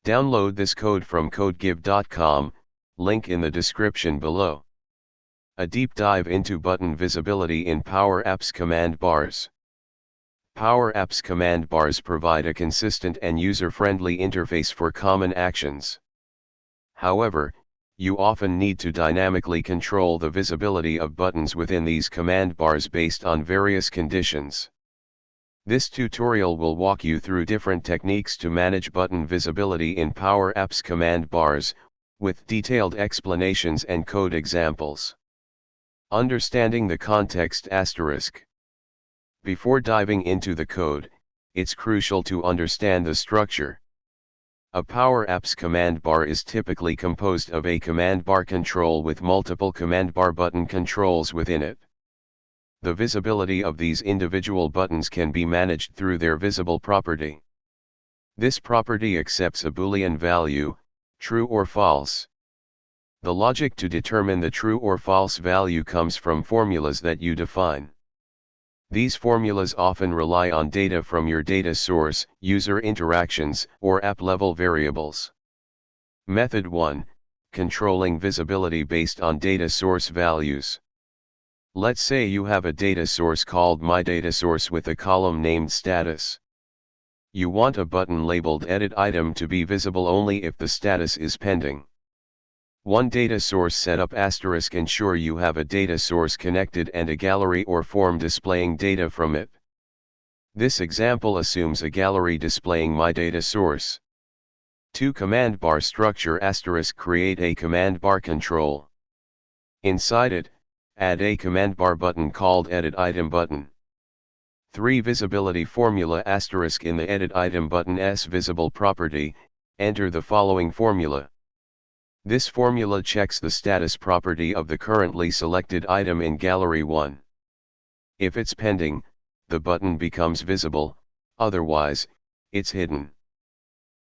Download this code from codegive.com, link in the description below. A deep dive into button visibility in Power Apps command bars. Power Apps command bars provide a consistent and user-friendly interface for common actions. However, you often need to dynamically control the visibility of buttons within these command bars based on various conditions. This tutorial will walk you through different techniques to manage button visibility in Power Apps command bars, with detailed explanations and code examples. Understanding the context asterisk. Before diving into the code, it's crucial to understand the structure. A Power Apps command bar is typically composed of a command bar control with multiple command bar button controls within it. The visibility of these individual buttons can be managed through their visible property. This property accepts a boolean value, true or false. The logic to determine the true or false value comes from formulas that you define. These formulas often rely on data from your data source, user interactions, or app-level variables. Method 1. Controlling visibility based on data source values. Let's say you have a data source called myDataSource with a column named status. You want a button labeled Edit Item to be visible only if the status is pending. One data source setup asterisk ensure you have a data source connected and a gallery or form displaying data from it. This example assumes a gallery displaying myDataSource. 2 command bar structure asterisk create a command bar control. Inside it, add a command bar button called Edit Item button. 3 visibility formula asterisk in the Edit Item button's visible property, enter the following formula. This formula checks the status property of the currently selected item in Gallery 1. If it's pending, the button becomes visible, otherwise, it's hidden.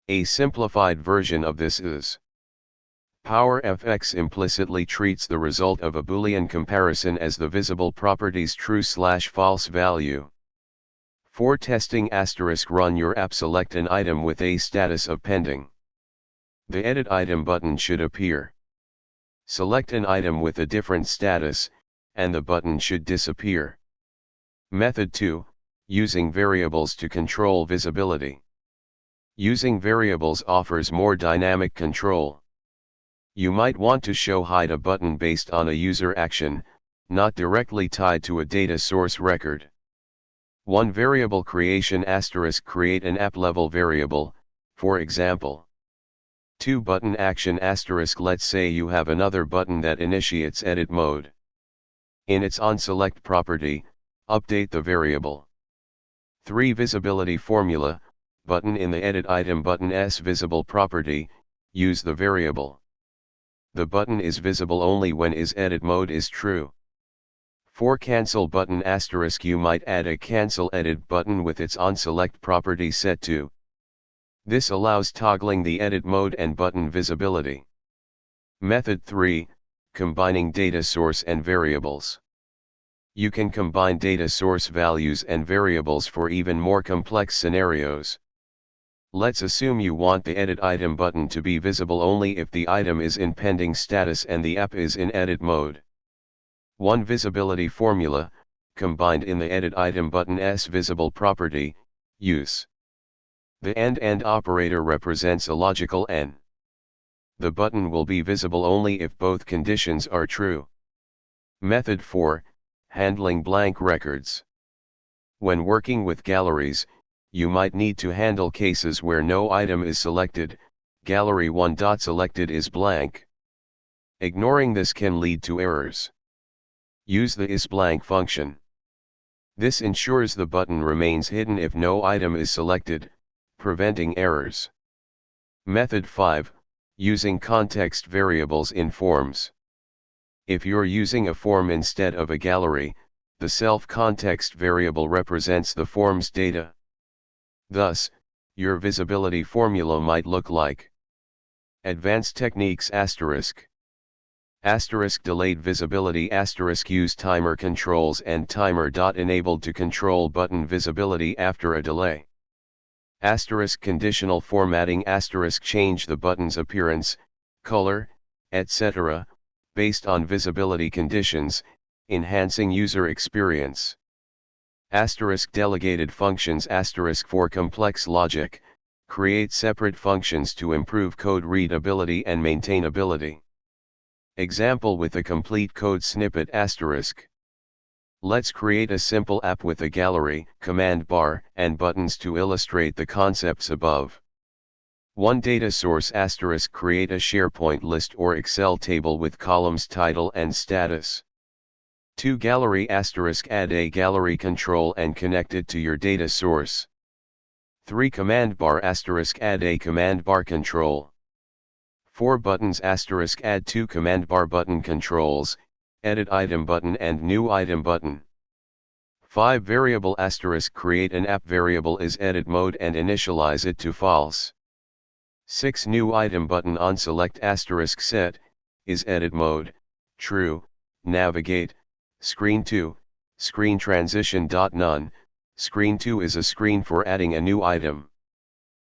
A simplified version of this is PowerFX implicitly treats the result of a Boolean comparison as the visible property's true/false value. For testing asterisk run your app select an item with a status of pending. The Edit Item button should appear. Select an item with a different status, and the button should disappear. Method 2, using variables to control visibility. Using variables offers more dynamic control. You might want to show hide a button based on a user action, not directly tied to a data source record. One variable creation asterisk create an app-level variable, for example. 2 button action asterisk let's say you have another button that initiates edit mode. In its onSelect property, update the variable. 3 visibility formula, button in the Edit Item button's visible property, use the variable. The button is visible only when is edit mode is true. For cancel button asterisk you might add a cancel edit button with its onSelect property set to. This allows toggling the edit mode and button visibility. Method 3, combining data source and variables. You can combine data source values and variables for even more complex scenarios. Let's assume you want the Edit Item button to be visible only if the item is in pending status and the app is in edit mode. One visibility formula, combined in the Edit Item button's visible property, use. The end operator represents a logical n. The button will be visible only if both conditions are true. Method 4, handling blank records. When working with galleries, you might need to handle cases where no item is selected, gallery 1.selected is blank. Ignoring this can lead to errors. Use the isBlank function. This ensures the button remains hidden if no item is selected, preventing errors. Method 5, using context variables in forms. If you're using a form instead of a gallery, the self-context variable represents the form's data. Thus, your visibility formula might look like Advanced Techniques asterisk. Asterisk delayed visibility asterisk use timer controls and timer. Enabled to control button visibility after a delay. Asterisk conditional formatting. Asterisk change the button's appearance, color, etc., based on visibility conditions, enhancing user experience. Asterisk delegated functions. Asterisk for complex logic, create separate functions to improve code readability and maintainability. Example with a complete code snippet. Asterisk. Let's create a simple app with a gallery, command bar, and buttons to illustrate the concepts above. 1 data source. Asterisk create a SharePoint list or Excel table with columns title and status. 2 gallery. Asterisk add a gallery control and connect it to your data source. 3 command bar. Asterisk add a command bar control. 4 buttons. Asterisk add 2 command bar button controls, edit item button and new item button. 5 variable. Asterisk create an app variable is edit mode and initialize it to false. 6 new item button on select. Asterisk set, is edit mode, true, navigate, screen 2, screen transition. None, screen 2 is a screen for adding a new item.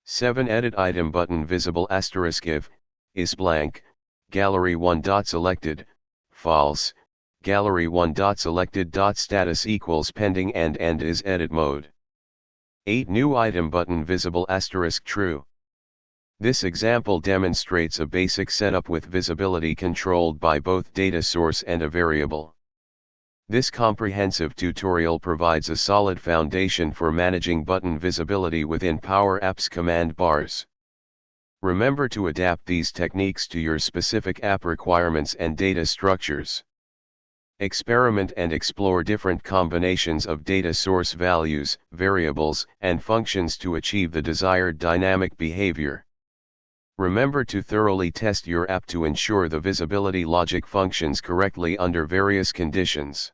7 edit item button visible. Asterisk if, is blank, gallery 1. Selected, false, gallery 1. Selected. Status equals pending and is edit mode. 8 new item button visible. Asterisk true. This example demonstrates a basic setup with visibility controlled by both data source and a variable. This comprehensive tutorial provides a solid foundation for managing button visibility within Power Apps command bars. Remember to adapt these techniques to your specific app requirements and data structures. Experiment and explore different combinations of data source values, variables, and functions to achieve the desired dynamic behavior. Remember to thoroughly test your app to ensure the visibility logic functions correctly under various conditions.